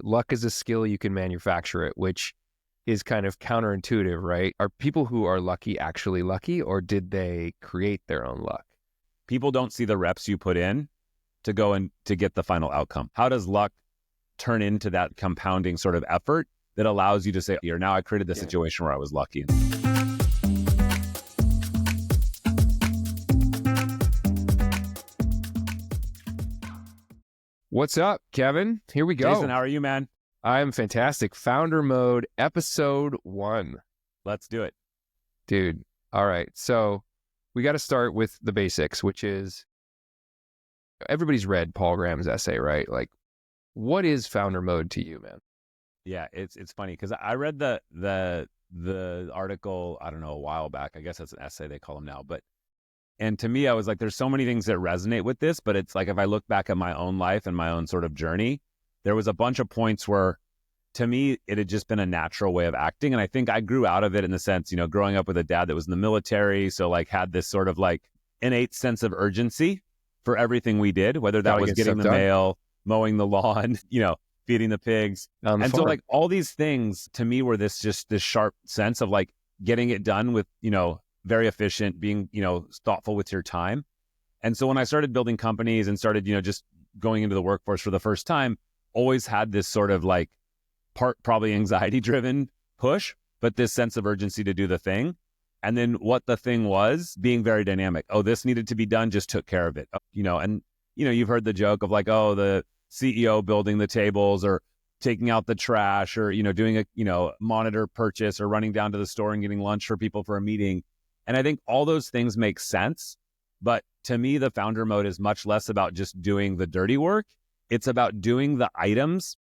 luck is a skill, you can manufacture it, which is kind of counterintuitive, right? Are people who are lucky actually lucky, or did they create their own luck? People don't see the reps you put in to go and to get the final outcome. How does luck turn into that compounding sort of effort that allows you to say, here, now I created the situation where I was lucky? What's up, Kevin? Here we go. Jason, how are you, man? I'm fantastic. Founder Mode, episode 1. Let's do it. Dude, all right. So we got to start with the basics, which is everybody's read Paul Graham's essay, right? Like, what is Founder Mode to you, man? Yeah, it's funny because I read the article, I don't know, a while back. I guess that's an essay they call them now. And to me, I was like, there's so many things that resonate with this, but it's like, if I look back at my own life and my own sort of journey, there was a bunch of points where, to me, it had just been a natural way of acting. And I think I grew out of it in the sense, growing up with a dad that was in the military. So like had this sort of like innate sense of urgency for everything we did, whether that was getting the mail, mowing the lawn, feeding the pigs. And so like all these things to me were this sharp sense of like getting it done with, very efficient, being, thoughtful with your time. And so when I started building companies and started, just going into the workforce for the first time, always had this sort of like probably anxiety driven push, but this sense of urgency to do the thing. And then what the thing was being very dynamic. Oh, this needed to be done, just took care of it. You've heard the joke of like, oh, the CEO building the tables or taking out the trash or, doing a, monitor purchase or running down to the store and getting lunch for people for a meeting. And I think all those things make sense. But to me, the founder mode is much less about just doing the dirty work. It's about doing the items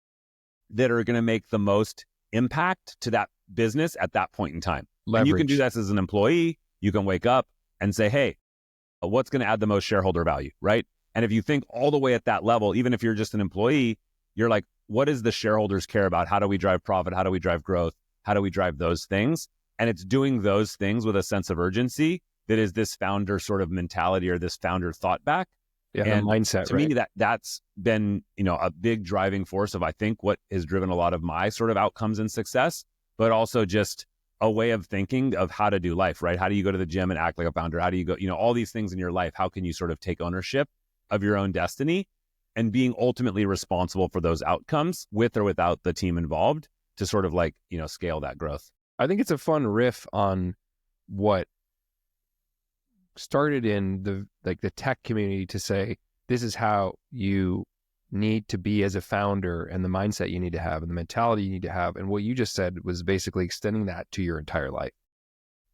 that are going to make the most impact to that business at that point in time. Leverage. And you can do that as an employee. You can wake up and say, hey, what's going to add the most shareholder value, right? And if you think all the way at that level, even if you're just an employee, you're like, what does the shareholders care about? How do we drive profit? How do we drive growth? How do we drive those things? And it's doing those things with a sense of urgency that is this founder sort of mentality or this founder thought back. Yeah, and the mindset, to me, that's been, a big driving force of, I think, what has driven a lot of my sort of outcomes and success, but also just a way of thinking of how to do life, right? How do you go to the gym and act like a founder? How do you go, all these things in your life? How can you sort of take ownership of your own destiny and being ultimately responsible for those outcomes with or without the team involved to sort of like, scale that growth? I think it's a fun riff on what started in the tech community to say, this is how you need to be as a founder and the mindset you need to have and the mentality you need to have. And what you just said was basically extending that to your entire life.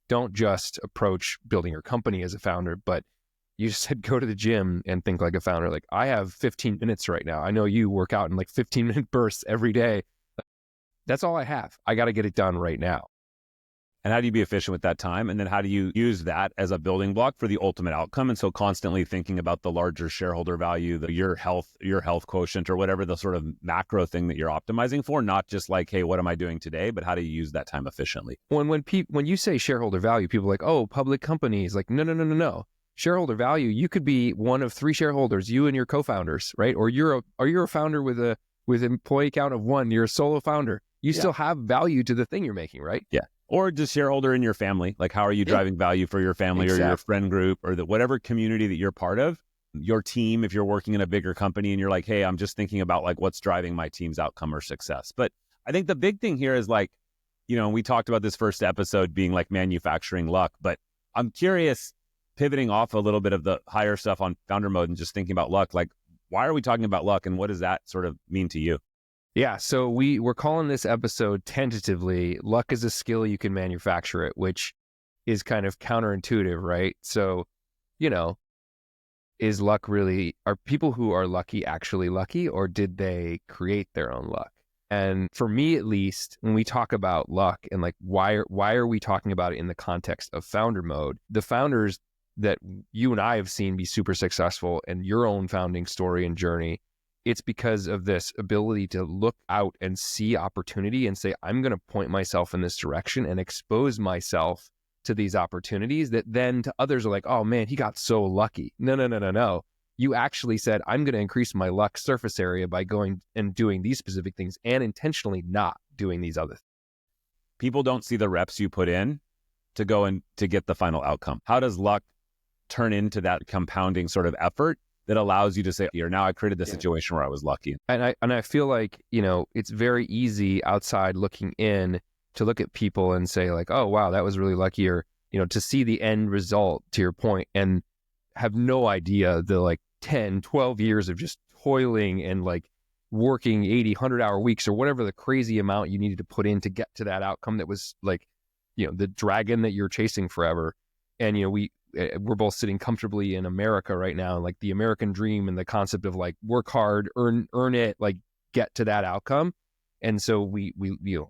Don't just approach building your company as a founder, but you just said, go to the gym and think like a founder. Like, I have 15 minutes right now. I know you work out in like 15-minute bursts every day. That's all I have. I got to get it done right now. And how do you be efficient with that time? And then how do you use that as a building block for the ultimate outcome? And so constantly thinking about the larger shareholder value, your health quotient, or whatever the sort of macro thing that you're optimizing for, not just like, hey, what am I doing today? But how do you use that time efficiently? When you say shareholder value, people are like, oh, public companies. Like, no. Shareholder value, you could be one of 3 shareholders, you and your co-founders, right? Or you're a founder with employee count of 1. You're a solo founder. You still have value to the thing you're making, right? Yeah. Or just shareholder in your family. Like, how are you driving value for your family or your friend group or whatever community that you're part of, your team, if you're working in a bigger company and you're like, hey, I'm just thinking about like what's driving my team's outcome or success. But I think the big thing here is like, we talked about this first episode being like manufacturing luck, but I'm curious, pivoting off a little bit of the higher stuff on founder mode and just thinking about luck, like, why are we talking about luck and what does that sort of mean to you? Yeah, so we're calling this episode tentatively, luck is a skill, you can manufacture it, which is kind of counterintuitive, right? So, is luck really, are people who are lucky actually lucky, or did they create their own luck? And for me, at least, when we talk about luck and like, why are we talking about it in the context of founder mode? The founders that you and I have seen be super successful in your own founding story and journey, it's because of this ability to look out and see opportunity and say, I'm going to point myself in this direction and expose myself to these opportunities that then to others are like, oh man, he got so lucky. No. You actually said, I'm going to increase my luck surface area by going and doing these specific things and intentionally not doing these other things. People don't see the reps you put in to go and to get the final outcome. How does luck turn into that compounding sort of effort that allows you to say, here, now I created the situation where I was lucky? And I feel like, it's very easy outside looking in to look at people and say like, oh, wow, that was really lucky, or, to see the end result, to your point, and have no idea the like 10, 12 years of just toiling and like working 80, 100-hour weeks or whatever the crazy amount you needed to put in to get to that outcome that was like, the dragon that you're chasing forever. And, we're both sitting comfortably in America right now, and like the American dream and the concept of like work hard, earn it, like get to that outcome. And so we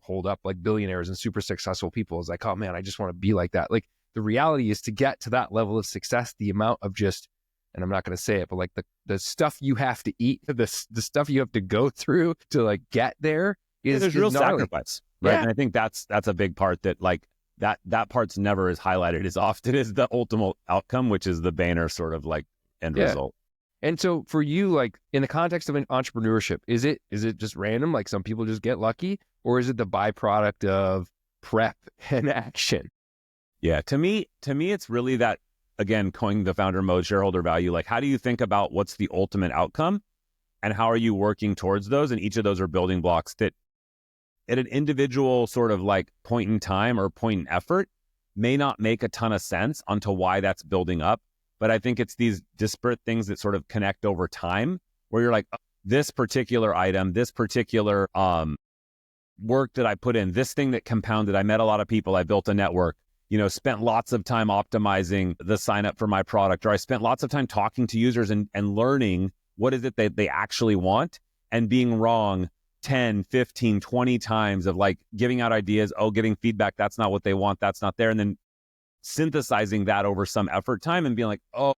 hold up like billionaires and super successful people. It's like, oh man, I just want to be like that. Like the reality is, to get to that level of success, the amount of just, and I'm not going to say it, but like the stuff you have to eat, the stuff you have to go through to like get there there's real sacrifice, right? Yeah. And I think that's a big part that like that part's never as highlighted as often as the ultimate outcome, which is the banner sort of like end result. And so for you, like in the context of an entrepreneurship, is it just random? Like some people just get lucky, or is it the byproduct of prep and action? Yeah. To me, it's really that, again, going the founder mode, shareholder value. Like, how do you think about what's the ultimate outcome and how are you working towards those? And each of those are building blocks that at an individual sort of like point in time or point in effort may not make a ton of sense onto why that's building up. But I think it's these disparate things that sort of connect over time where you're like, this particular item, this particular work that I put in, this thing that compounded, I met a lot of people, I built a network, spent lots of time optimizing the sign up for my product, or I spent lots of time talking to users and learning what is it that they actually want, and being wrong 10, 15, 20 times of like giving out ideas, getting feedback, that's not what they want, that's not there. And then synthesizing that over some effort time and being like, oh,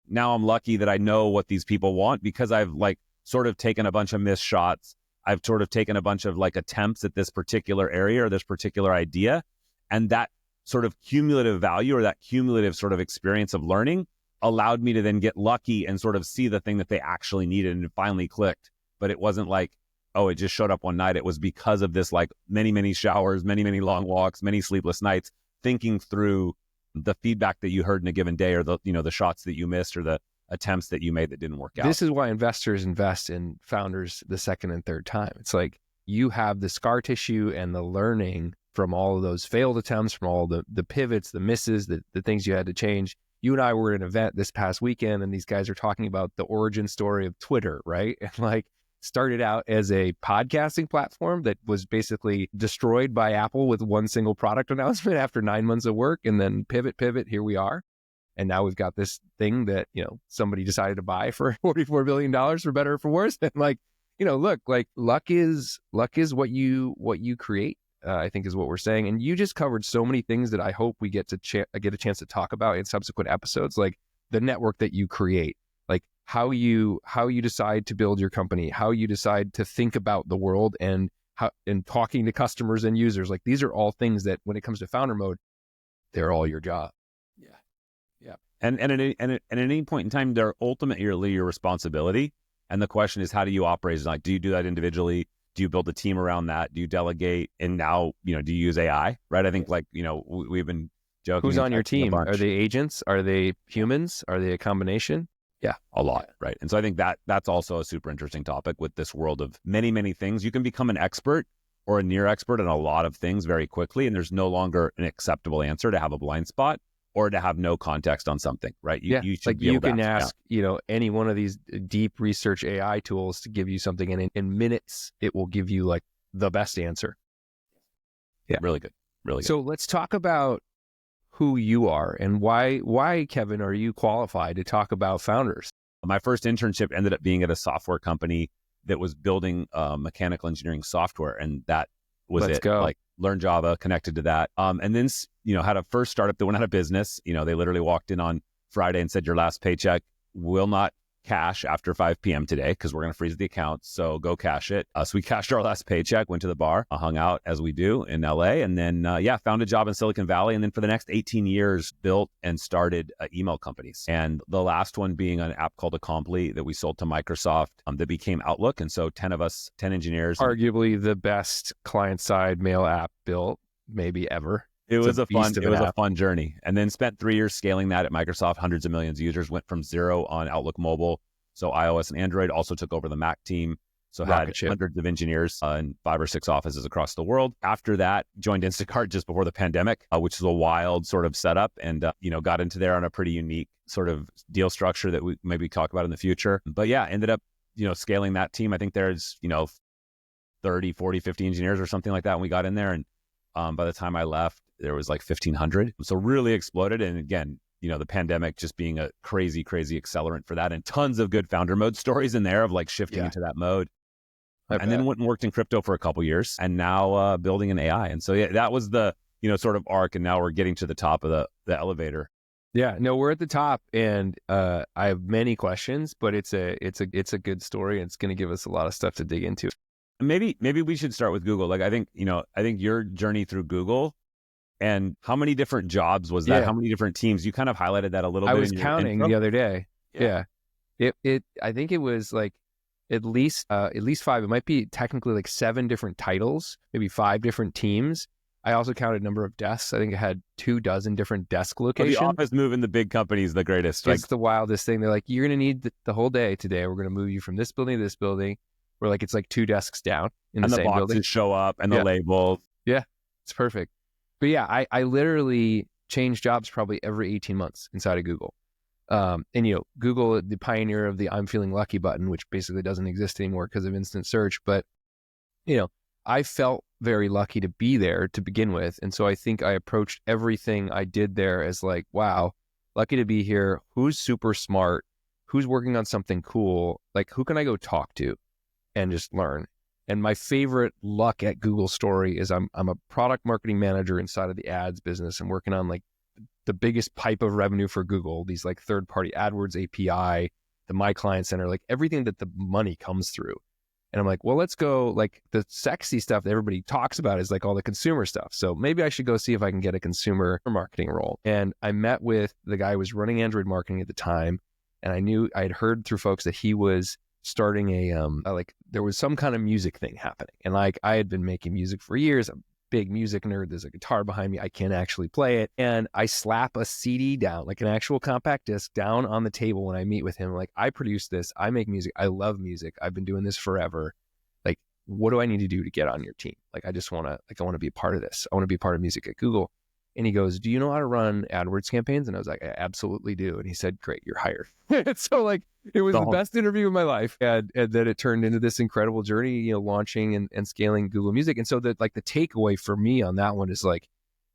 now I'm lucky that I know what these people want because I've like sort of taken a bunch of missed shots. I've sort of taken a bunch of like attempts at this particular area or this particular idea. And that sort of cumulative value or that cumulative sort of experience of learning allowed me to then get lucky and sort of see the thing that they actually needed, and it finally clicked. But it wasn't like, oh, it just showed up one night. It was because of this like many, many showers, many, many long walks, many sleepless nights, thinking through the feedback that you heard in a given day, or the, the shots that you missed, or the attempts that you made that didn't work out. This is why investors invest in founders the second and third time. It's like you have the scar tissue and the learning from all of those failed attempts, from all the pivots, the misses, the things you had to change. You and I were at an event this past weekend, and these guys are talking about the origin story of Twitter, right? And like started out as a podcasting platform that was basically destroyed by Apple with one single product announcement after 9 months of work, and then pivot, here we are. And now we've got this thing that, somebody decided to buy for $44 billion, for better or for worse. And like, look, like luck is what you create, I think is what we're saying. And you just covered so many things that I hope we get to get a chance to talk about in subsequent episodes, like the network that you create, like how you decide to build your company, how you decide to think about the world, and talking to customers and users. Like these are all things that when it comes to founder mode, they're all your job. Yeah. And at any point in time, they're ultimately your responsibility. And the question is, how do you operate? Like, do you do that individually? Do you build a team around that? Do you delegate? And now, do you use AI? Right? I think we've been joking. Who's on your team? Are they agents? Are they humans? Are they a combination? Yeah, a lot, right? And so I think that's also a super interesting topic with this world of many, many things. You can become an expert or a near expert in a lot of things very quickly, and there's no longer an acceptable answer to have a blind spot or to have no context on something, right? You should be able to ask, any one of these deep research AI tools to give you something, and in minutes, it will give you like the best answer. Yeah, really good. So let's talk about who you are and why, Kevin, are you qualified to talk about founders? My first internship ended up being at a software company that was building mechanical engineering software, and that was Let's it. Go. Like learn Java, connected to that, and then had a first startup that went out of business. They literally walked in on Friday and said, your last paycheck will not cash after 5 p.m. today because we're going to freeze the account. So go cash it. So we cashed our last paycheck, went to the bar, hung out as we do in LA. And then, found a job in Silicon Valley. And then for the next 18 years, built and started email companies. And the last one being an app called Acompli that we sold to Microsoft that became Outlook. And so 10 of us, 10 engineers. Arguably the best client-side mail app built maybe ever. It was a fun journey. And then spent 3 years scaling that at Microsoft, hundreds of millions of users, went from 0 on Outlook Mobile. So iOS and Android, also took over the Mac team. So had hundreds of engineers in 5 or 6 offices across the world. After that, joined Instacart just before the pandemic, which is a wild sort of setup, and got into there on a pretty unique sort of deal structure that we maybe talk about in the future. But yeah, ended up, scaling that team. I think there's, 30, 40, 50 engineers or something like that when we got in there. And by the time I left, there was like 1,500. So really exploded. And again, the pandemic just being a crazy, crazy accelerant for that, and tons of good founder mode stories in there of like shifting into that mode. And then went and worked in crypto for a couple years, and now building an AI. And so yeah, that was the sort of arc. And now we're getting to the top of the elevator. Yeah, no, we're at the top, and I have many questions, but it's a good story, and it's going to give us a lot of stuff to dig into. Maybe we should start with Google. Like I think your journey through Google. And how many different jobs was that? Yeah. How many different teams? You kind of highlighted that a little bit. I was counting the other day. Yeah. I think it was like at least 5. It might be technically like 7 different titles, maybe 5 different teams. I also counted number of desks. I think I had 24 different desk locations. The office move in the big companies, the greatest. It's the wildest thing. They're like, you're going to need the whole day today. We're going to move you from this building to this building. Where like it's like 2 desks down in the same building. And the boxes show up and the labels. Yeah, it's perfect. But yeah, I literally changed jobs probably every 18 months inside of Google. And Google, the pioneer of the I'm feeling lucky button, which basically doesn't exist anymore because of instant search. But, I felt very lucky to be there to begin with. And so I think I approached everything I did there as like, wow, lucky to be here. Who's super smart? Who's working on something cool? Like, who can I go talk to and just learn? And my favorite luck at Google story is I'm a product marketing manager inside of the ads business. I'm working on like the biggest pipe of revenue for Google, these like third-party AdWords API, the My Client Center, like everything that the money comes through. And I'm like, well, let's go, like the sexy stuff that everybody talks about is like all the consumer stuff. So maybe I should go see if I can get a consumer marketing role. And I met with the guy who was running Android marketing at the time. And I had heard through folks that he was starting there was some kind of music thing happening. And like, I had been making music for years. I'm a big music nerd. There's a guitar behind me. I can't actually play it. And I slap a CD down, like an actual compact disc down on the table when I meet with him. Like, I produce this. I make music. I love music. I've been doing this forever. Like, what do I need to do to get on your team? Like, I want to be a part of this. I want to be a part of music at Google. And he goes, do you know how to run AdWords campaigns? And I was like, I absolutely do. And he said, great, you're hired. So like, it was the best interview of my life. And then it turned into this incredible journey, launching and scaling Google Music. And so the takeaway for me on that one is like,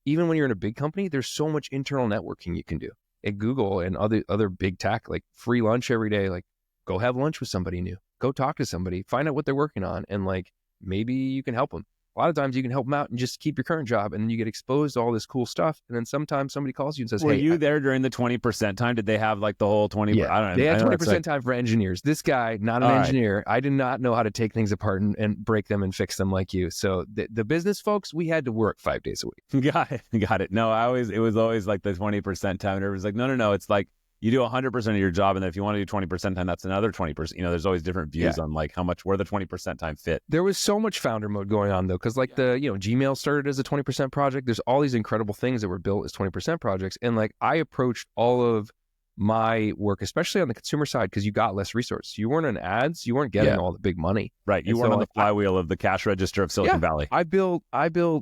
even when you're in a big company, there's so much internal networking you can do at Google and other big tech, like free lunch every day. Like, go have lunch with somebody new, go talk to somebody, find out what they're working on. And like, maybe you can help them. A lot of times you can help them out and just keep your current job, and then you get exposed to all this cool stuff. And then sometimes somebody calls you and says, were you there during the 20% time? Did they have like the whole 20%? Yeah, I don't know. They had 20% time for engineers. This guy, not an engineer. I did not know how to take things apart and break them and fix them like you. So the business folks, we had to work 5 days a week. Got it. No, it was always like the 20% time. And everyone's like, no. It's like, you do 100% of your job, and then if you want to do 20% time, that's another 20%. There's always different views on like where the 20% time fit. There was so much founder mode going on though, because like Gmail started as a 20% project. There's all these incredible things that were built as 20% projects, and like I approached all of my work, especially on the consumer side, because you got less resources. You weren't in ads, you weren't getting all the big money. Right. You weren't on the flywheel of the cash register of Silicon Valley. I built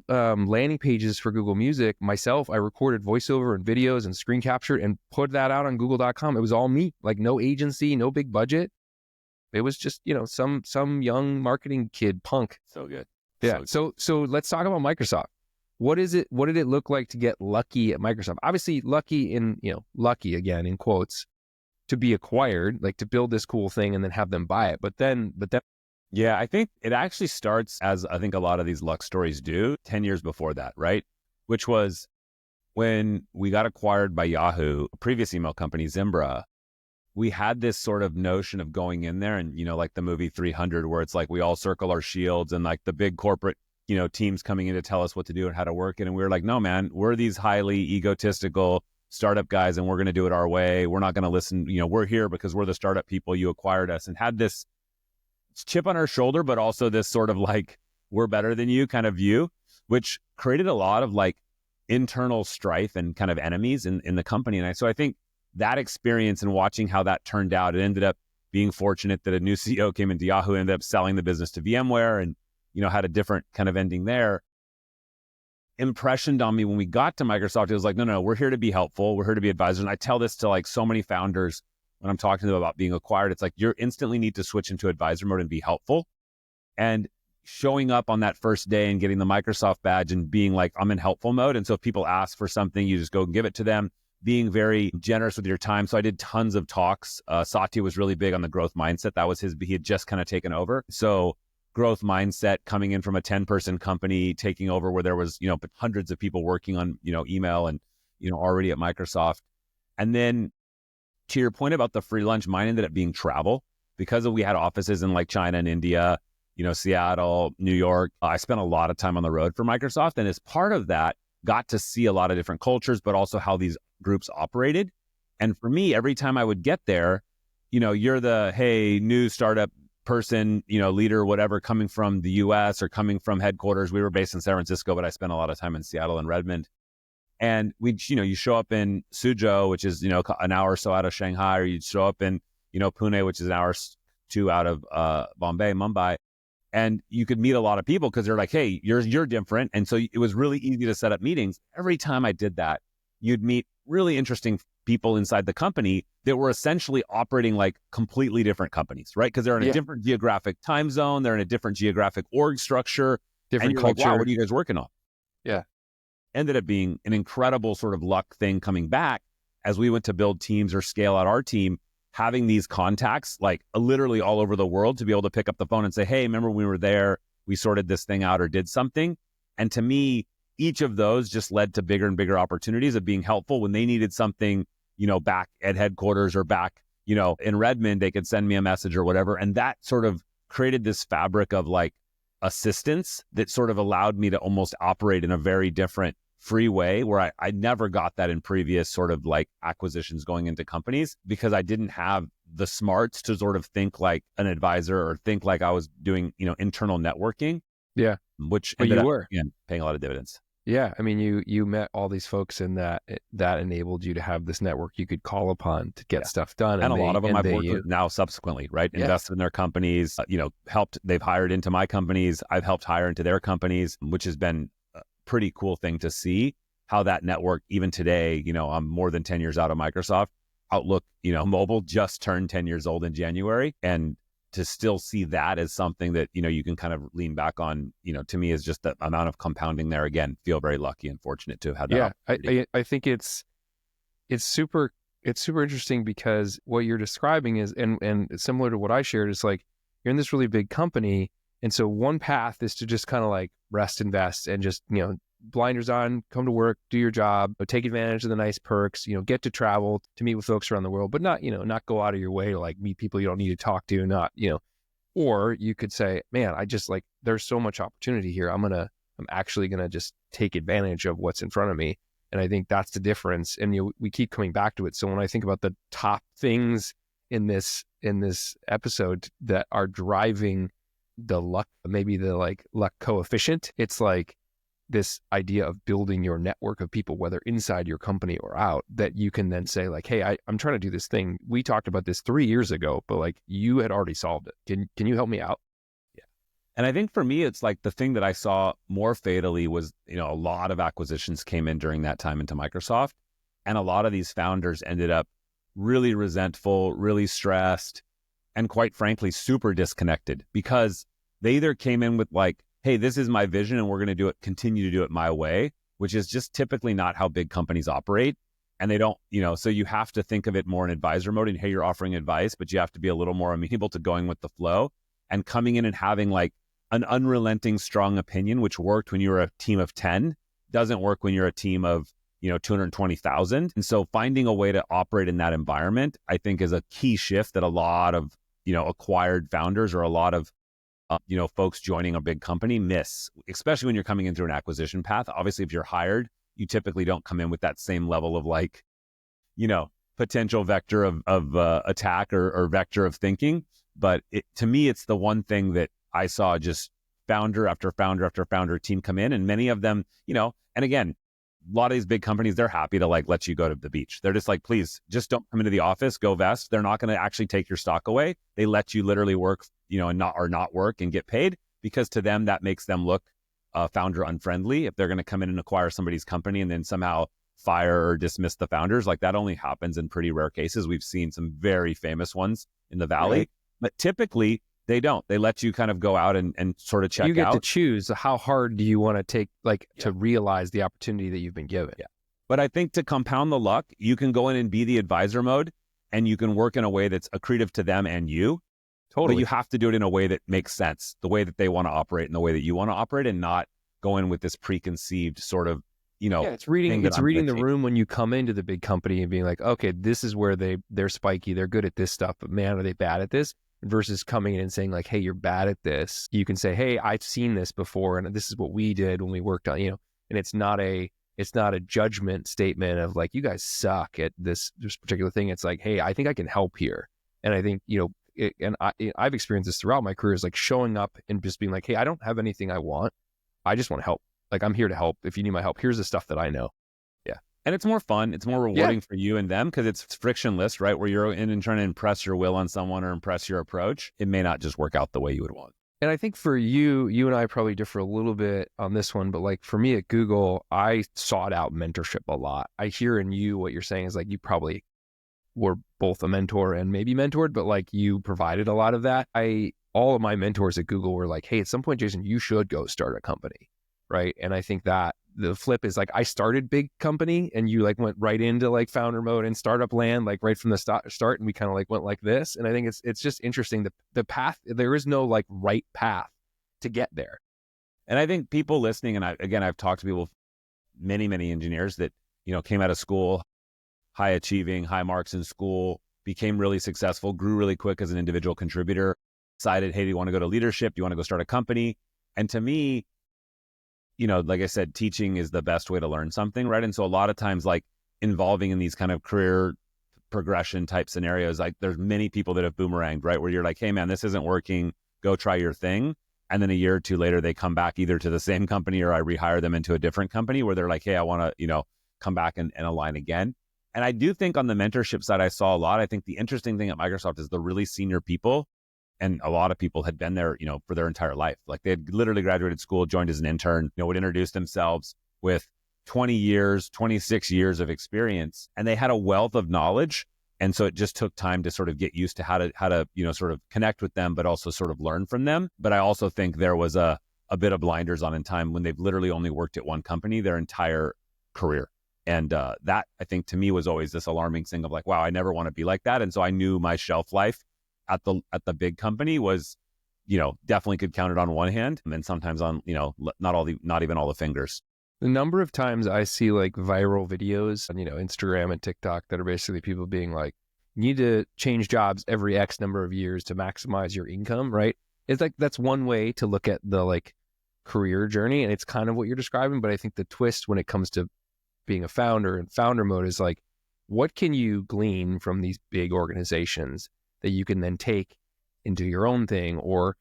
landing pages for Google Music myself. I recorded voiceover and videos and screen captured and put that out on Google.com. It was all me, like no agency, no big budget. It was just, some young marketing kid punk. So good. Yeah. So let's talk about Microsoft. What did it look like to get lucky at Microsoft? Obviously lucky lucky again in quotes, to be acquired, like to build this cool thing and then have them buy it. But then yeah, I think it actually starts, as I think a lot of these luck stories do, 10 years before that, right? Which was when we got acquired by Yahoo, a previous email company, Zimbra. we had this sort of notion of going in there and, like the movie 300, where it's like we all circle our shields and like the big corporate, teams coming in to tell us what to do and how to work it. And we were like, no, man, we're these highly egotistical startup guys and we're going to do it our way. We're not going to listen. We're here because we're the startup people. You acquired us, and had this chip on our shoulder, but also this sort of like, we're better than you kind of view, which created a lot of like internal strife and kind of enemies in the company. And so I think that experience and watching how that turned out, it ended up being fortunate that a new CEO came into Yahoo, ended up selling the business to VMware, and had a different kind of ending there. Impressioned on me when we got to Microsoft, it was like, no, we're here to be helpful. We're here to be advisors. And I tell this to like so many founders when I'm talking to them about being acquired. It's like, you instantly need to switch into advisor mode and be helpful. And showing up on that first day and getting the Microsoft badge and being like, I'm in helpful mode. And so if people ask for something, you just go and give it to them, being very generous with your time. So I did tons of talks. Satya was really big on the growth mindset. That was he had just kind of taken over. So growth mindset, coming in from a 10-person company, taking over where there was, hundreds of people working on, email and, already at Microsoft. And then to your point about the free lunch, mine ended up being travel, because we had offices in like China and India, Seattle, New York. I spent a lot of time on the road for Microsoft. And as part of that, got to see a lot of different cultures, but also how these groups operated. And for me, every time I would get there, you're the, hey, new startup person, leader, whatever, coming from the US or coming from headquarters. We were based in San Francisco, but I spent a lot of time in Seattle and Redmond. And you show up in Suzhou, which is, an hour or so out of Shanghai, or you'd show up in, Pune, which is an hour or two out of Mumbai. And you could meet a lot of people because they're like, hey, you're different. And so it was really easy to set up meetings. Every time I did that, you'd meet really interesting people inside the company that were essentially operating like completely different companies, right? Because they're in a different geographic time zone. They're in a different geographic org structure. Different and culture. Like, wow, what are you guys working on? Yeah. Ended up being an incredible sort of luck thing coming back as we went to build teams or scale out our team, having these contacts like literally all over the world to be able to pick up the phone and say, hey, remember when we were there, we sorted this thing out or did something. And to me, each of those just led to bigger and bigger opportunities of being helpful when they needed something, back at headquarters or back, in Redmond, they could send me a message or whatever. And that sort of created this fabric of like assistance that sort of allowed me to almost operate in a very different free way, where I never got that in previous sort of like acquisitions going into companies, because I didn't have the smarts to sort of think like an advisor or think like I was doing, internal networking. Yeah. Which ended up, were. again, paying a lot of dividends. Yeah. I mean, you met all these folks, and that enabled you to have this network you could call upon to get stuff done. And a lot of them I've worked with now subsequently, right? Yeah. Invested in their companies, they've hired into my companies. I've helped hire into their companies, which has been a pretty cool thing to see how that network, even today, I'm more than 10 years out of Microsoft. Outlook, mobile just turned 10 years old in January. And to still see that as something that, you can kind of lean back on, to me is just the amount of compounding there. Again, feel very lucky and fortunate to have had that. Yeah, I think it's super interesting, because what you're describing is, and similar to what I shared, is like, you're in this really big company. And so one path is to just kind of like rest, invest, and just, blinders on, come to work, do your job, take advantage of the nice perks, get to travel, to meet with folks around the world, but not, not go out of your way to like meet people you don't need to talk to, not, or you could say, man, I just like, there's so much opportunity here. I'm actually going to just take advantage of what's in front of me. And I think that's the difference. And we keep coming back to it. So when I think about the top things in this episode that are driving the luck, maybe the like luck coefficient, it's like this idea of building your network of people, whether inside your company or out, that you can then say like, hey, I'm trying to do this thing. We talked about this 3 years ago, but like you had already solved it. Can you help me out? Yeah. And I think for me, it's like the thing that I saw more fatally was, a lot of acquisitions came in during that time into Microsoft. And a lot of these founders ended up really resentful, really stressed, and quite frankly, super disconnected, because they either came in with like, hey, this is my vision and we're going to continue to do it my way, which is just typically not how big companies operate. And they don't, so you have to think of it more in advisor mode, and hey, you're offering advice, but you have to be a little more amenable to going with the flow and coming in and having like an unrelenting, strong opinion, which worked when you were a team of 10, doesn't work when you're a team of, 220,000. And so finding a way to operate in that environment, I think, is a key shift that a lot of, acquired founders or a lot of, folks joining a big company miss, especially when you're coming in through an acquisition path. Obviously, if you're hired, you typically don't come in with that same level of potential vector of attack or vector of thinking. But to me, it's the one thing that I saw just founder after founder after founder team come in, and many of them, and again, a lot of these big companies, they're happy to let you go to the beach. They're just like, please, just don't come into the office, go vest. They're not going to actually take your stock away. They let you literally work, and not work and get paid, because to them, that makes them look founder unfriendly. If they're going to come in and acquire somebody's company and then somehow fire or dismiss the founders, that only happens in pretty rare cases. We've seen some very famous ones in the Valley, right? But typically they don't. They let you kind of go out and sort of check out. You get to choose how hard do you want to take, to realize the opportunity that you've been given. Yeah. But I think to compound the luck, you can go in and be the advisor mode, and you can work in a way that's accretive to them and you. Totally. But you have to do it in a way that makes sense, the way that they want to operate and the way that you want to operate, and not go in with this preconceived sort of, it's reading the room when you come into the big company and being like, okay, this is where they're spiky, they're good at this stuff, but man, are they bad at this? Versus coming in and saying like, hey, you're bad at this. You can say, hey, I've seen this before, and this is what we did when we worked on, and it's not a judgment statement of like, you guys suck at this particular thing. It's like, hey, I think I can help here. And I think, I've experienced this throughout my career, is like showing up and just being like, hey, I don't have anything I want. I just want to help. Like, I'm here to help. If you need my help, here's the stuff that I know. Yeah. And it's more fun. It's more rewarding for you and them, because it's frictionless, right? Where you're in and trying to impress your will on someone or impress your approach. It may not just work out the way you would want. And I think for you and I probably differ a little bit on this one, but like for me at Google, I sought out mentorship a lot. I hear in you what you're saying is like, you probably were both a mentor and maybe mentored, but like you provided a lot of that. All of my mentors at Google were like, hey, at some point, Jason, you should go start a company. Right. And I think that the flip is like, I started big company and you like went right into like founder mode and startup land, like right from the start. And we kind of like went like this. And I think it's just interesting. The path, there is no like right path to get there. And I think people listening, and I've talked to people, many, many engineers that, came out of school, high achieving, high marks in school, became really successful, grew really quick as an individual contributor, decided, hey, do you want to go to leadership? Do you want to go start a company? And to me, like I said, teaching is the best way to learn something, right? And so a lot of times, like involving in these kind of career progression type scenarios, like there's many people that have boomeranged, right? Where you're like, hey man, this isn't working, go try your thing. And then a year or two later, they come back either to the same company or I rehire them into a different company where they're like, hey, I want to, come back and align again. And I do think on the mentorship side, I saw a lot. I think the interesting thing at Microsoft is the really senior people, and a lot of people had been there, for their entire life. Like they had literally graduated school, joined as an intern, would introduce themselves with 20 years, 26 years of experience, and they had a wealth of knowledge. And so it just took time to sort of get used to how to, sort of connect with them, but also sort of learn from them. But I also think there was a bit of blinders on in time when they've literally only worked at one company their entire career. And that, I think, to me was always this alarming thing of like, wow, I never want to be like that. And so I knew my shelf life at the big company was, definitely could count it on one hand, and then sometimes on, not even all the fingers. The number of times I see like viral videos on, Instagram and TikTok that are basically people being like, you need to change jobs every X number of years to maximize your income, right? It's like, that's one way to look at the like career journey. And it's kind of what you're describing. But I think the twist when it comes to being a founder and founder mode is like, what can you glean from these big organizations that you can then take into your own thing, or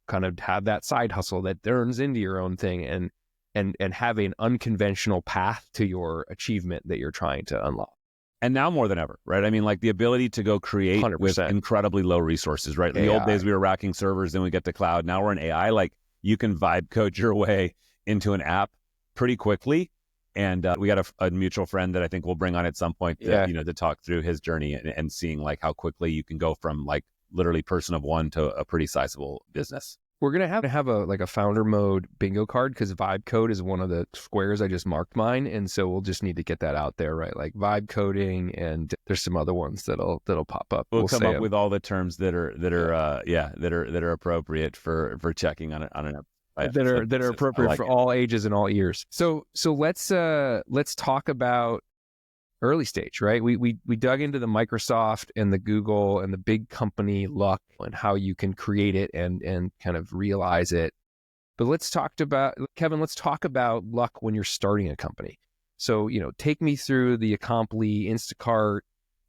kind of have that side hustle that turns into your own thing, and have an unconventional path to your achievement that you're trying to unlock. And now more than ever, right? I mean, like the ability to go create 100%. With incredibly low resources, right? In the old days, we were racking servers, then we get to cloud. Now we're in AI. Like you can vibe code your way into an app pretty quickly. And we got a mutual friend that I think we'll bring on at some point to, to talk through his journey and seeing like how quickly you can go from like literally person of one to a pretty sizable business. We're going to have a founder mode bingo card, because vibe code is one of the squares. I just marked mine. And so we'll just need to get that out there, right? Like vibe coding, and there's some other ones that'll pop up. We'll come up with all the terms that are appropriate for checking on an app. that are appropriate for all ages and all ears. So let's talk about early stage, right? We dug into the Microsoft and the Google and the big company luck and how you can create it and kind of realize it. But Kevin, let's talk about luck when you're starting a company. So, take me through the Acompli, Instacart,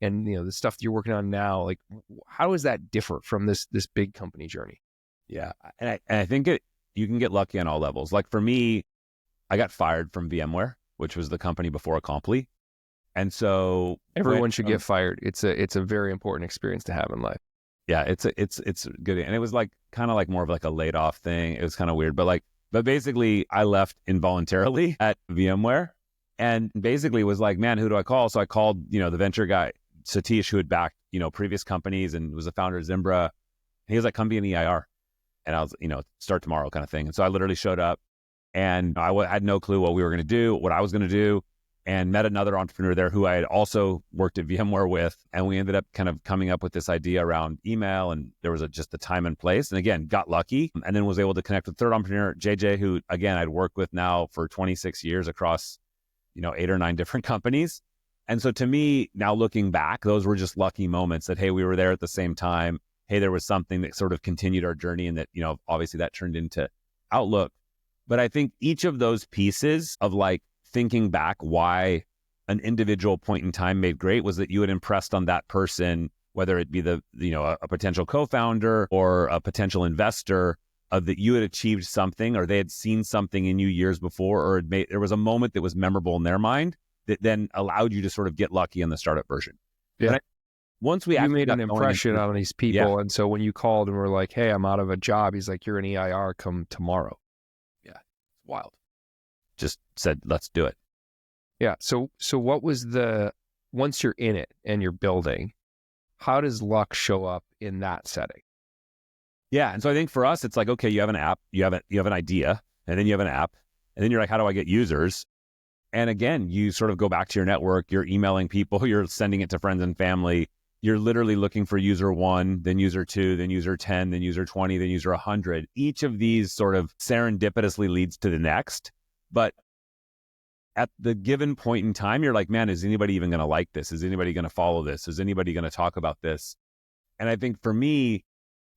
and, the stuff that you're working on now. Like, how does that differ from this big company journey? Yeah. And I think you can get lucky on all levels. Like for me, I got fired from VMware, which was the company before Acompli. And so everyone should get fired. It's a very important experience to have in life. Yeah, it's good. And it was like kind of like more of like a laid off thing. It was kind of weird, but basically I left involuntarily at VMware and basically was like, man, who do I call? So I called, the venture guy, Satish, who had backed, previous companies and was the founder of Zimbra. And he was like, come be an EIR. And I was, start tomorrow kind of thing. And so I literally showed up and I had no clue what we were going to do, what I was going to do, and met another entrepreneur there who I had also worked at VMware with. And we ended up kind of coming up with this idea around email, and there was just the time and place. And again, got lucky and then was able to connect with third entrepreneur, JJ, who again, I'd worked with now for 26 years across, 8 or 9 different companies. And so to me, now looking back, those were just lucky moments that, hey, we were there at the same time. Hey, there was something that sort of continued our journey and that, obviously that turned into Outlook. But I think each of those pieces of like thinking back why an individual point in time made great was that you had impressed on that person, whether it be a potential co-founder or a potential investor, of that you had achieved something or they had seen something in you years before, or there was a moment that was memorable in their mind that then allowed you to sort of get lucky in the startup version. Yeah. Once we you made an impression on these people. Yeah. And so when you called and were like, hey, I'm out of a job, he's like, you're an EIR, come tomorrow. Yeah. It's wild. Just said, let's do it. Yeah. So what was once you're in it and you're building, how does luck show up in that setting? Yeah. And so I think for us, it's like, okay, you have an app, you have an idea, and then you have an app, and then you're like, how do I get users? And again, you sort of go back to your network, you're emailing people, you're sending it to friends and family. You're literally looking for user 1, then user 2, then user 10, then user 20, then user 100. Each of these sort of serendipitously leads to the next. But at the given point in time, you're like, man, is anybody even going to like this? Is anybody going to follow this? Is anybody going to talk about this? And I think for me,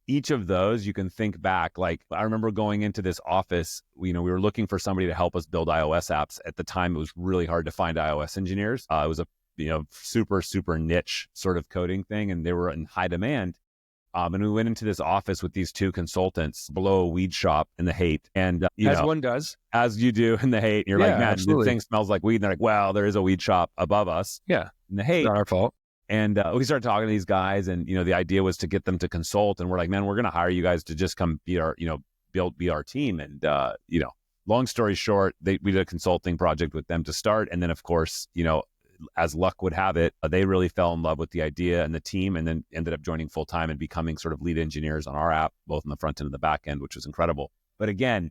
each of those, you can think back. Like I remember going into this office, we were looking for somebody to help us build iOS apps. At the time, it was really hard to find iOS engineers. It was a super, super niche sort of coding thing, and they were in high demand. And we went into this office with these 2 consultants below a weed shop in the Haight. And, one does. As you do in the Haight. You're like, man, absolutely. This thing smells like weed. And they're like, well, there is a weed shop above us. Yeah. In the Haight. It's not our fault. And we started talking to these guys, and, the idea was to get them to consult. And we're like, man, we're going to hire you guys to just come be our, be our team. And, long story short, we did a consulting project with them to start. And then, of course, as luck would have it, they really fell in love with the idea and the team, and then ended up joining full time and becoming sort of lead engineers on our app, both in the front end and the back end, which was incredible. But again,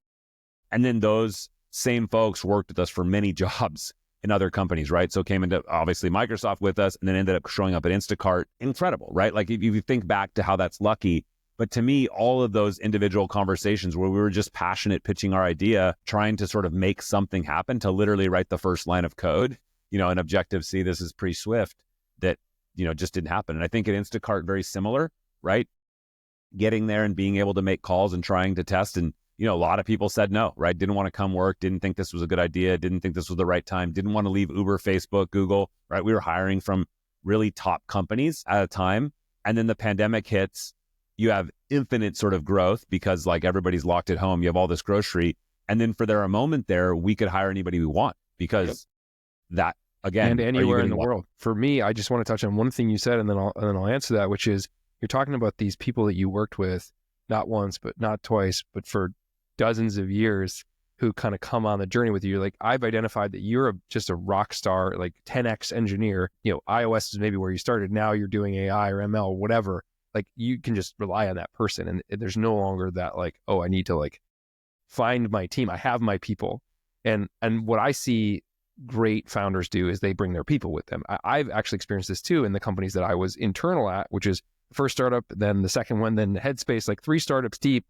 and then those same folks worked with us for many jobs in other companies, right? So came into obviously Microsoft with us, and then ended up showing up at Instacart. Incredible, right? Like if you think back to how that's lucky. But to me, all of those individual conversations where we were just passionate, pitching our idea, trying to sort of make something happen, to literally write the first line of code, an Objective-C, this is pre-Swift, that, just didn't happen. And I think at Instacart, very similar, right? Getting there and being able to make calls and trying to test. And, a lot of people said no, right? Didn't want to come work, didn't think this was a good idea, didn't think this was the right time, didn't want to leave Uber, Facebook, Google, right? We were hiring from really top companies at a time. And then the pandemic hits, you have infinite sort of growth because like everybody's locked at home, you have all this grocery. And then a moment there, we could hire anybody we want because that, again, and anywhere in the world. For me, I just want to touch on one thing you said, and then I'll answer that, which is you're talking about these people that you worked with, not once, but not twice, but for dozens of years, who kind of come on the journey with you. Like I've identified that you're just a rock star, like 10x engineer. iOS is maybe where you started. Now you're doing AI or ML or whatever. Like you can just rely on that person, and there's no longer that like, oh, I need to like find my team. I have my people, and what I see great founders do is they bring their people with them. I've actually experienced this too in the companies that I was internal at, which is the first startup, then the second one, then Headspace, like 3 startups deep.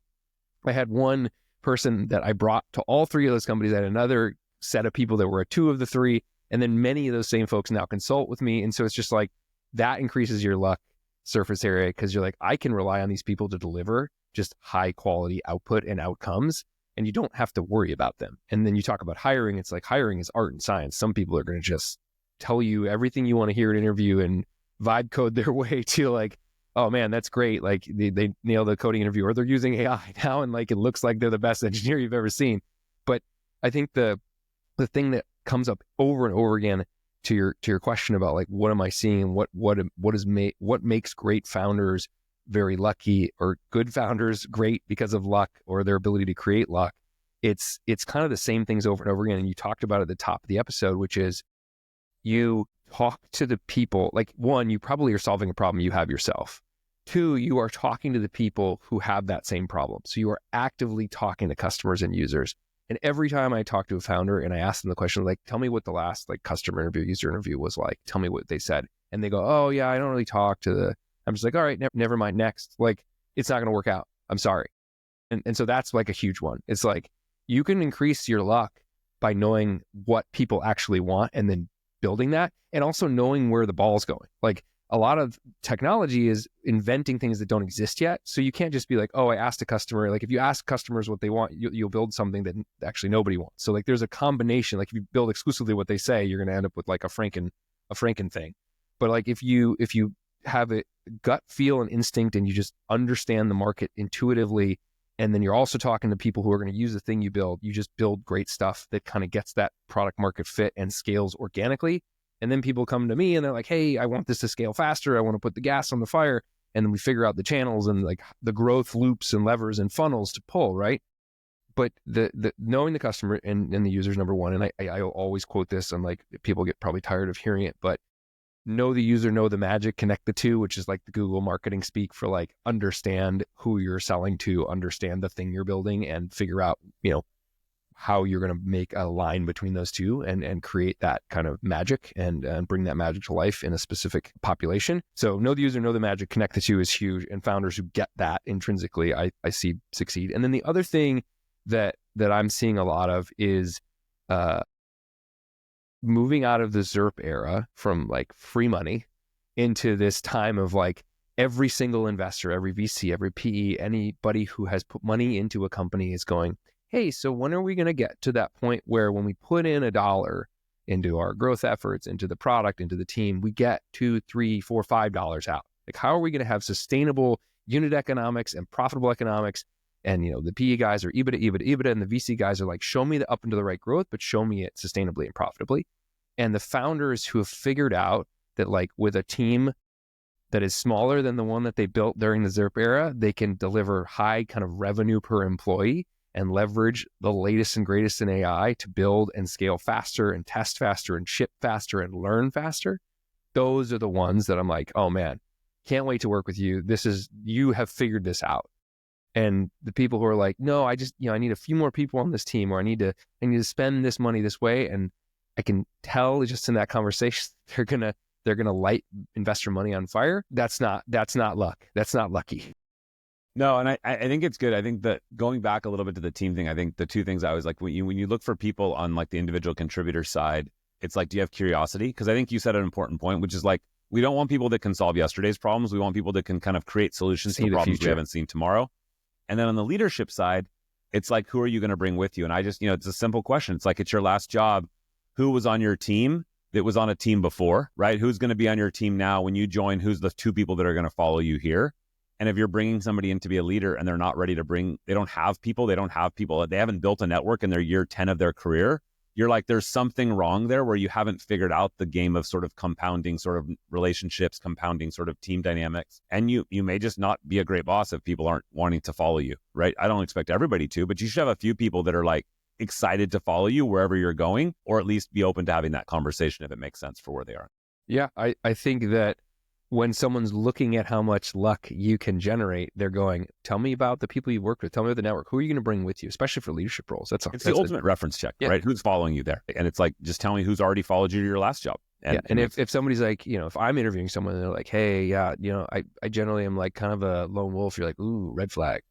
I had one person that I brought to all three of those companies. I had another set of people that were two of the three. And then many of those same folks now consult with me. And so it's just like that increases your luck surface area, because you're like, I can rely on these people to deliver just high quality output and outcomes, and you don't have to worry about them. And then you talk about hiring. It's like hiring is art and science. Some people are going to just tell you everything you want to hear in an interview and vibe code their way to like, oh man, that's great. Like they nail the coding interview, or they're using AI now and like it looks like they're the best engineer you've ever seen. But I think the thing that comes up over and over again to your question about like, what am I seeing? What makes great founders very lucky, or good founders great because of luck or their ability to create luck? It's kind of the same things over and over again. And you talked about at the top of the episode, which is you talk to the people. Like, one, you probably are solving a problem you have yourself. Two, you are talking to the people who have that same problem. So you are actively talking to customers and users. And every time I talk to a founder and I ask them the question, like, tell me what the last like customer interview, user interview was like, tell me what they said. And they go, oh yeah, I don't really talk to the, I'm just like, all right, never mind, next. Like, it's not going to work out. I'm sorry. And so that's like a huge one. It's like, you can increase your luck by knowing what people actually want and then building that, and also knowing where the ball's going. Like, a lot of technology is inventing things that don't exist yet. So you can't just be like, oh, I asked a customer. Like, if you ask customers what they want, you'll build something that actually nobody wants. So like, there's a combination. Like, if you build exclusively what they say, you're going to end up with like a Franken thing. But like, if you have a gut feel and instinct, and you just understand the market intuitively, and then you're also talking to people who are going to use the thing you build, you just build great stuff that kind of gets that product market fit and scales organically. And then people come to me and they're like, hey, I want this to scale faster. I want to put the gas on the fire. And then we figure out the channels and like the growth loops and levers and funnels to pull, right? But the knowing the customer and the user is number one. And I always quote this, and like, people get probably tired of hearing it, but know the user, know the magic, connect the two, which is like the Google marketing speak for like, understand who you're selling to, understand the thing you're building, and figure out, how you're going to make a line between those two and create that kind of magic and bring that magic to life in a specific population. So know the user, know the magic, connect the two is huge. And founders who get that intrinsically, I see succeed. And then the other thing that I'm seeing a lot of is moving out of the ZERP era from like free money into this time of like, every single investor, every VC, every PE, anybody who has put money into a company is going, hey, so when are we going to get to that point where when we put in $1 into our growth efforts, into the product, into the team, we get $2, $3, $4, $5 out? Like, how are we going to have sustainable unit economics and profitable economics? And, the PE guys are EBITDA, and the VC guys are like, show me the up and to the right growth, but show me it sustainably and profitably. And the founders who have figured out that like, with a team that is smaller than the one that they built during the ZERP era, they can deliver high kind of revenue per employee and leverage the latest and greatest in AI to build and scale faster and test faster and ship faster and learn faster. Those are the ones that I'm like, oh man, can't wait to work with you. You have figured this out. And the people who are like, no, I just, I need a few more people on this team, or I need to spend this money this way. And I can tell just in that conversation, they're going to light investor money on fire. That's not luck. That's not lucky. No, and I think it's good. I think that going back a little bit to the team thing, I think the two things I was like, when you look for people on like the individual contributor side, it's like, do you have curiosity? Because I think you said an important point, which is like, we don't want people that can solve yesterday's problems. We want people that can kind of create solutions to problems we haven't seen tomorrow. And then on the leadership side, it's like, who are you going to bring with you? And I just, it's a simple question. It's like, it's your last job. Who was on your team that was on a team before, right? Who's going to be on your team now when you join? Who's the two people that are going to follow you here? And if you're bringing somebody in to be a leader and they're not ready to they don't have people, they haven't built a network in their year 10 of their career, you're like, there's something wrong there where you haven't figured out the game of sort of compounding sort of relationships, compounding sort of team dynamics. And you may just not be a great boss if people aren't wanting to follow you, right? I don't expect everybody to, but you should have a few people that are like excited to follow you wherever you're going, or at least be open to having that conversation if it makes sense for where they are. Yeah, I think that when someone's looking at how much luck you can generate, they're going, tell me about the people you worked with. Tell me about the network. Who are you going to bring with you, especially for leadership roles? It's the ultimate reference check, right? Who's following you there? And it's like, just tell me who's already followed you to your last job. And if somebody's like, if I'm interviewing someone and they're like, hey, yeah, I generally am like kind of a lone wolf. You're like, ooh, red flag.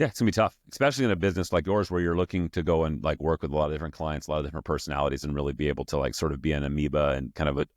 Yeah, it's gonna be tough, especially in a business like yours where you're looking to go and like work with a lot of different clients, a lot of different personalities, and really be able to like sort of be an amoeba and kind of a,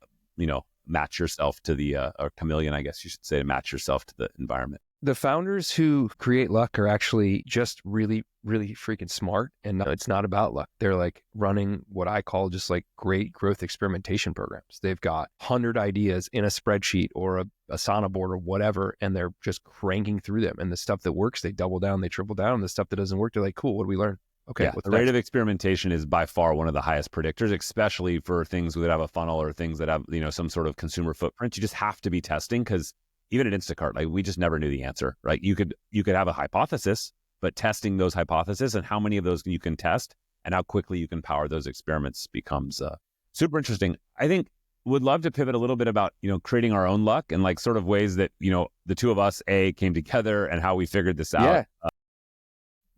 match yourself to the or chameleon, I guess you should say, to match yourself to the environment. The founders who create luck are actually just really, really freaking smart. And it's not about luck. They're like running what I call just like great growth experimentation programs. They've got 100 ideas in a spreadsheet or a Asana board or whatever, and they're just cranking through them. And the stuff that works, they double down, they triple down. And the stuff that doesn't work, they're like, cool, what do we learn? Okay, Yeah, what's the next? rate of experimentation is by far one of the highest predictors, especially for things that have a funnel or things that have, some sort of consumer footprint. You just have to be testing, because even at Instacart, like we just never knew the answer, right? You could have a hypothesis, but testing those hypotheses and how many of those you can test and how quickly you can power those experiments becomes super interesting. I think would love to pivot a little bit about, creating our own luck and like sort of ways that, the two of us came together and how we figured this out.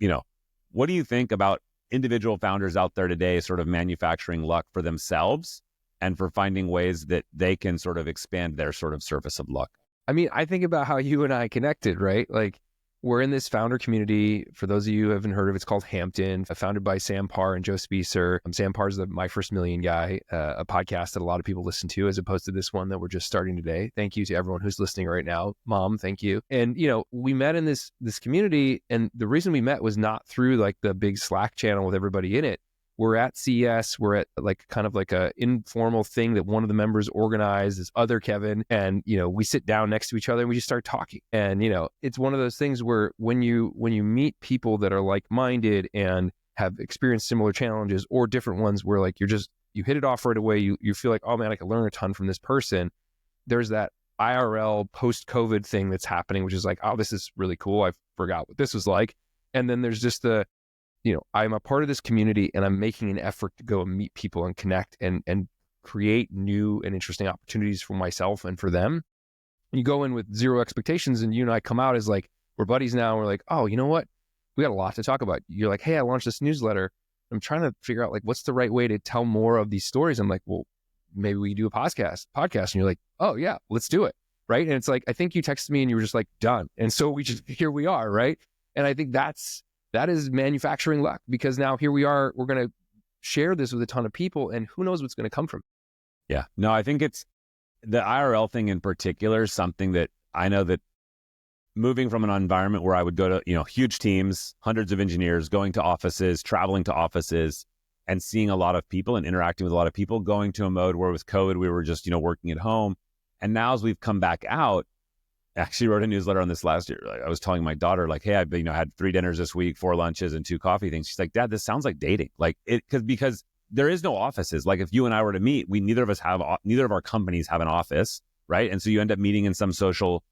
Yeah. What do you think about individual founders out there today sort of manufacturing luck for themselves and for finding ways that they can sort of expand their sort of surface of luck? I mean, I think about how you and I connected, right? Like we're in this founder community. For those of you who haven't heard of it, it's called Hampton, founded by Sam Parr and Joe Spicer. Sam Parr is the My First Million guy, a podcast that a lot of people listen to, as opposed to this one that we're just starting today. Thank you to everyone who's listening right now. Mom, thank you. And, we met in this community, and the reason we met was not through like the big Slack channel with everybody in it. We're at CES, we're at like kind of like a informal thing that one of the members organized, this other Kevin, and we sit down next to each other and we just start talking. And it's one of those things where when you meet people that are like-minded and have experienced similar challenges or different ones where like you hit it off right away, you feel like, oh man, I can learn a ton from this person. There's that IRL post-COVID thing that's happening, which is like, oh, this is really cool. I forgot what this was like. And then there's just I'm a part of this community and I'm making an effort to go and meet people and connect and create new and interesting opportunities for myself and for them. You go in with zero expectations, and you and I come out as like, we're buddies now. And we're like, oh, you know what? We got a lot to talk about. You're like, hey, I launched this newsletter. I'm trying to figure out like, what's the right way to tell more of these stories? I'm like, well, maybe we do a podcast. And you're like, oh yeah, let's do it. Right. And it's like, I think you texted me and you were just like, done. And so here we are. Right. And I think that is manufacturing luck, because now here we are, we're going to share this with a ton of people, and who knows what's going to come from it. Yeah, no, I think it's the IRL thing in particular is something that I know that moving from an environment where I would go to, huge teams, hundreds of engineers, going to offices, traveling to offices and seeing a lot of people and interacting with a lot of people, going to a mode where with COVID, we were just, working at home. And now as we've come back out, I actually wrote a newsletter on this last year. Like, I was telling my daughter, like, hey, I've had 3 dinners this week, 4 lunches and 2 coffee things. She's like, Dad, this sounds like dating. Like because there is no offices. Like if you and I were to meet, neither of our companies have an office, right? And so you end up meeting in some social,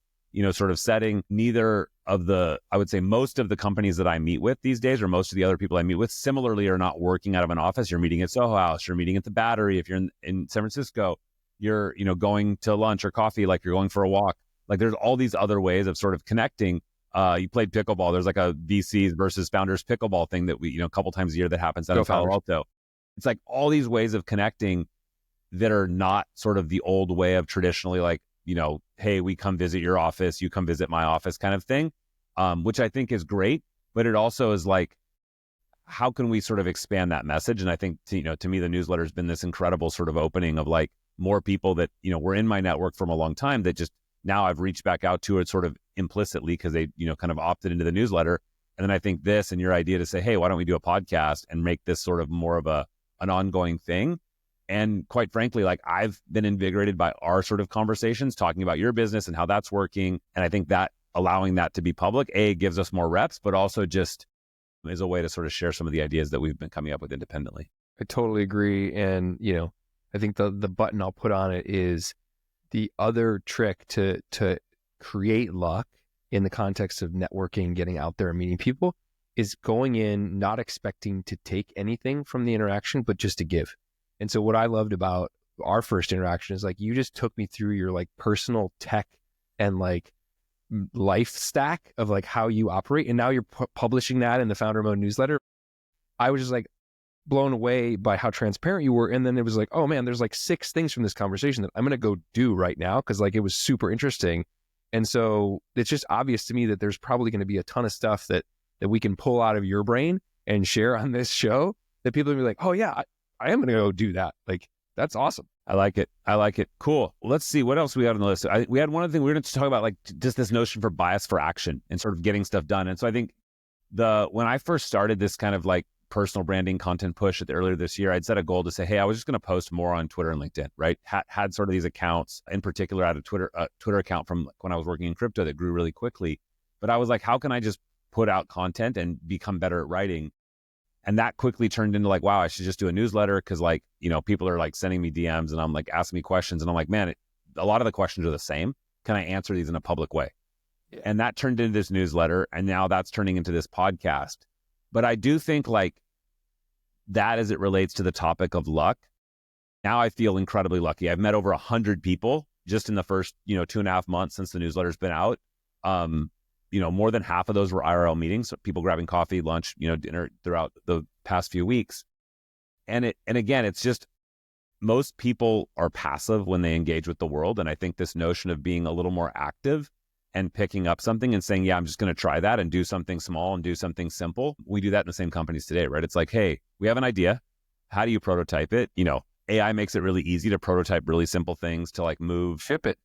sort of setting. I would say most of the companies that I meet with these days, or most of the other people I meet with, similarly are not working out of an office. You're meeting at Soho House, you're meeting at the Battery. If you're in San Francisco, you're, going to lunch or coffee, like you're going for a walk. Like there's all these other ways of sort of connecting. You played pickleball. There's like a VCs versus founders pickleball thing that we, a couple times a year that happens out of Palo Alto. It's like all these ways of connecting that are not sort of the old way of traditionally like, hey, we come visit your office, you come visit my office kind of thing, which I think is great. But it also is like, how can we sort of expand that message? And I think, to me, the newsletter has been this incredible sort of opening of like more people that, were in my network from a long time that just now I've reached back out to it sort of implicitly because they, kind of opted into the newsletter. And then I think this and your idea to say, hey, why don't we do a podcast and make this sort of more of an ongoing thing? And quite frankly, like I've been invigorated by our sort of conversations talking about your business and how that's working. And I think that allowing that to be public, gives us more reps, but also just is a way to sort of share some of the ideas that we've been coming up with independently. I totally agree. And, I think the button I'll put on it is the other trick to create luck in the context of networking, getting out there and meeting people, is going in, not expecting to take anything from the interaction, but just to give. And so what I loved about our first interaction is like, you just took me through your like personal tech and like life stack of like how you operate. And now you're publishing that in the Founder Mode newsletter. I was just like blown away by how transparent you were. And then it was like, oh man, there's like 6 things from this conversation that I'm going to go do right now, because like it was super interesting. And so it's just obvious to me that there's probably going to be a ton of stuff that that we can pull out of your brain and share on this show, that people will be like, oh yeah, I am going to go do that. Like, that's awesome. I like it. Cool. Let's see what else we got on the list. We had one other thing we were going to talk about, like just this notion for bias for action and sort of getting stuff done. And so I think when I first started this kind of like personal branding content push earlier this year, I'd set a goal to say, hey, I was just going to post more on Twitter and LinkedIn, right? Had sort of these accounts. In particular, I had a Twitter account from when I was working in crypto that grew really quickly. But I was like, how can I just put out content and become better at writing? And that quickly turned into like, wow, I should just do a newsletter, because like, people are like sending me DMs and I'm like asking me questions, and I'm like, man, a lot of the questions are the same. Can I answer these in a public way? Yeah. And that turned into this newsletter, and now that's turning into this podcast. But I do think like that, as it relates to the topic of luck, now I feel incredibly lucky. I've met over 100 people just in the first, 2.5 months since the newsletter's been out. More than half of those were IRL meetings, so people grabbing coffee, lunch, dinner throughout the past few weeks. And again, it's just, most people are passive when they engage with the world. And I think this notion of being a little more active and picking up something and saying, yeah, I'm just going to try that and do something small and do something simple. We do that in the same companies today, right? It's like, hey, we have an idea. How do you prototype it? AI makes it really easy to prototype really simple things to like move. Ship it.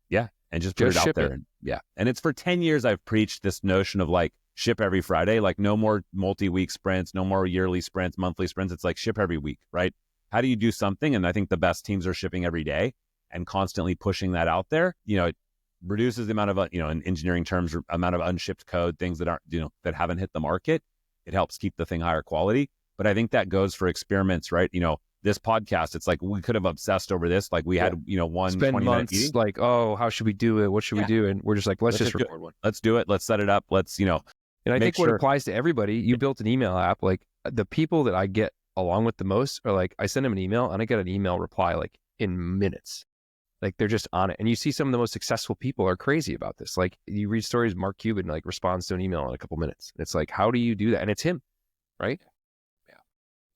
Yeah. And just put it out there. Yeah. And it's for 10 years, I've preached this notion of like ship every Friday, like no more multi-week sprints, no more yearly sprints, monthly sprints. It's like ship every week, right? How do you do something? And I think the best teams are shipping every day and constantly pushing that out there. It reduces the amount of, in engineering terms, amount of unshipped code, things that aren't, that haven't hit the market. It helps keep the thing higher quality. But I think that goes for experiments, right? This podcast, it's like we could have obsessed over this. Like we had, one spend 20-minute meeting. Like, oh, how should we do it? What should we do? And we're just like, let's just record one. Let's do it. Let's set it up. Let's, And I think what applies to everybody, you built an email app. Like the people that I get along with the most are like, I send them an email and I get an email reply like in minutes. Like they're just on it. And you see some of the most successful people are crazy about this. Like you read stories, Mark Cuban like responds to an email in a couple minutes. It's like, how do you do that? And it's him, right?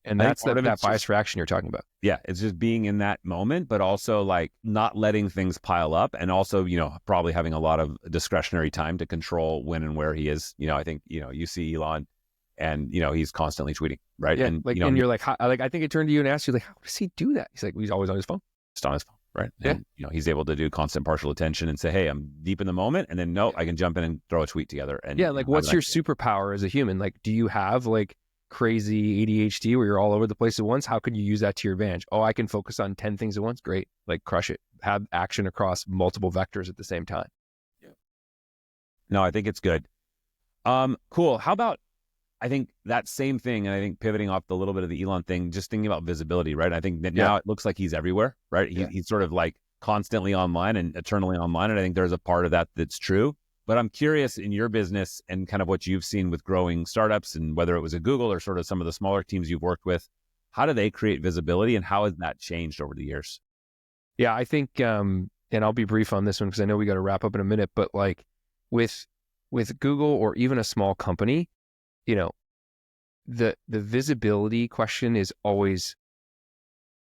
And that's that bias for action you're talking about. Yeah, it's just being in that moment, but also like not letting things pile up, and also, probably having a lot of discretionary time to control when and where he is. I think, you see Elon and, he's constantly tweeting, right? Yeah, and, like, and you're like, I think it turned to you and asked you like, how does he do that? He's like, he's always on his phone. Just on his phone, right? Yeah. And, he's able to do constant partial attention and say, hey, I'm deep in the moment. And then, I can jump in and throw a tweet together. And yeah, like what's your superpower as a human? Like, do you have like crazy ADHD where you're all over the place at once? How could you use that to your advantage? Oh, I can focus on 10 things at once. Great. Like crush it. Have action across multiple vectors at the same time. Yeah. No, I think it's good. Cool. How about, I think that same thing, and I think pivoting off the little bit of the Elon thing, just thinking about visibility, right? I think that now it looks like he's everywhere, right? He's sort of like constantly online and eternally online. And I think there's a part of that that's true. But I'm curious, in your business and kind of what you've seen with growing startups, and whether it was a Google or sort of some of the smaller teams you've worked with, how do they create visibility and how has that changed over the years? Yeah, I think, and I'll be brief on this one because I know we got to wrap up in a minute, but like with Google or even a small company, the visibility question is always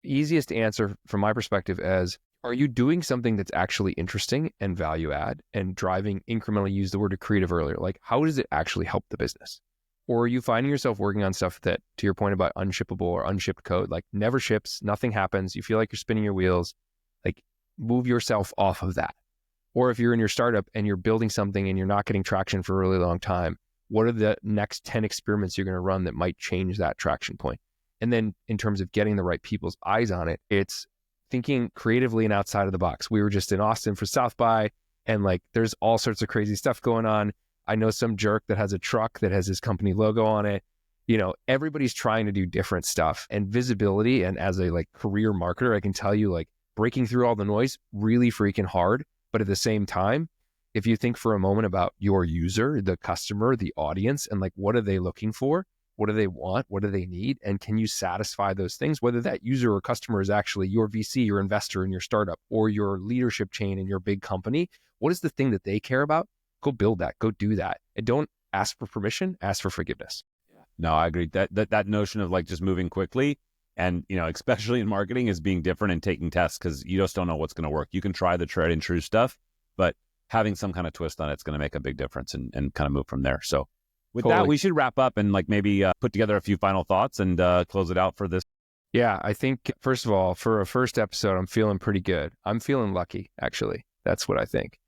easiest to answer from my perspective as, are you doing something that's actually interesting and value add and driving incrementally, use the word creative earlier, like how does it actually help the business? Or are you finding yourself working on stuff that, to your point about unshippable or unshipped code, like never ships, nothing happens, you feel like you're spinning your wheels, like move yourself off of that. Or if you're in your startup and you're building something and you're not getting traction for a really long time, what are the next 10 experiments you're going to run that might change that traction point? And then in terms of getting the right people's eyes on it, it's thinking creatively and outside of the box. We were just in Austin for South by, and like there's all sorts of crazy stuff going on. I know some jerk that has a truck that has his company logo on it. Everybody's trying to do different stuff, and visibility. And as a like career marketer, I can tell you like breaking through all the noise, really freaking hard. But at the same time, if you think for a moment about your user, the customer, the audience, and like, what are they looking for? What do they want? What do they need? And can you satisfy those things? Whether that user or customer is actually your VC, your investor in your startup, or your leadership chain in your big company, what is the thing that they care about? Go build that, go do that. And don't ask for permission, ask for forgiveness. No, I agree. That notion of like just moving quickly and, especially in marketing, is being different and taking tests, because you just don't know what's going to work. You can try the tried and true stuff, but having some kind of twist on it's going to make a big difference and kind of move from there. So With that, we should wrap up and like maybe put together a few final thoughts and close it out for this. Yeah, I think, first of all, for a first episode, I'm feeling pretty good. I'm feeling lucky, actually. That's what I think.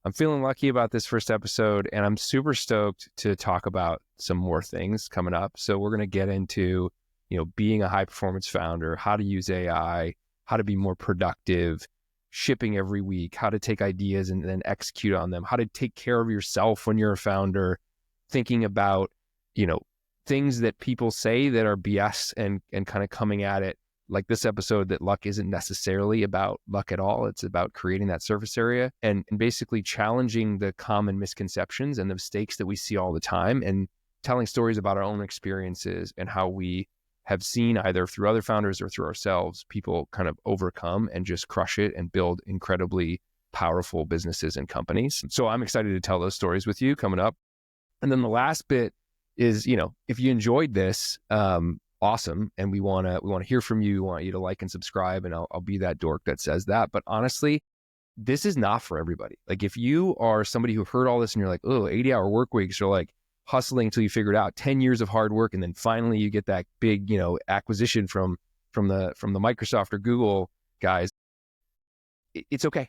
I'm feeling lucky about this first episode, and I'm super stoked to talk about some more things coming up. So we're going to get into, being a high performance founder, how to use AI, how to be more productive, shipping every week, how to take ideas and then execute on them, how to take care of yourself when you're a founder, thinking about, things that people say that are BS and kind of coming at it like this episode, that luck isn't necessarily about luck at all. It's about creating that surface area and basically challenging the common misconceptions and the mistakes that we see all the time, and telling stories about our own experiences and how we have seen, either through other founders or through ourselves, people kind of overcome and just crush it and build incredibly powerful businesses and companies. So I'm excited to tell those stories with you coming up. And then the last bit is, if you enjoyed this, awesome. And we want to hear from you. We want you to like and subscribe, and I'll be that dork that says that. But honestly, this is not for everybody. Like, if you are somebody who heard all this and you're like, oh, 80-hour work weeks are like hustling until you figure it out, 10 years of hard work, and then finally you get that big, acquisition from the Microsoft or Google guys, it's okay.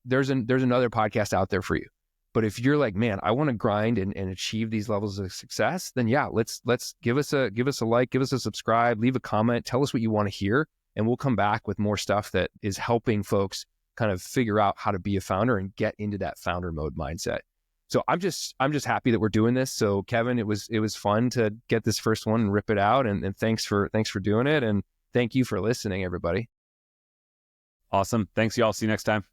There's another podcast out there for you. But if you're like, man, I want to grind and achieve these levels of success, then yeah, let's give us a like, give us a subscribe, leave a comment, tell us what you want to hear, and we'll come back with more stuff that is helping folks kind of figure out how to be a founder and get into that founder mode mindset. So I'm just happy that we're doing this. So Kevin, it was fun to get this first one and rip it out, and thanks for doing it, and thank you for listening, everybody. Awesome. Thanks, y'all. See you next time.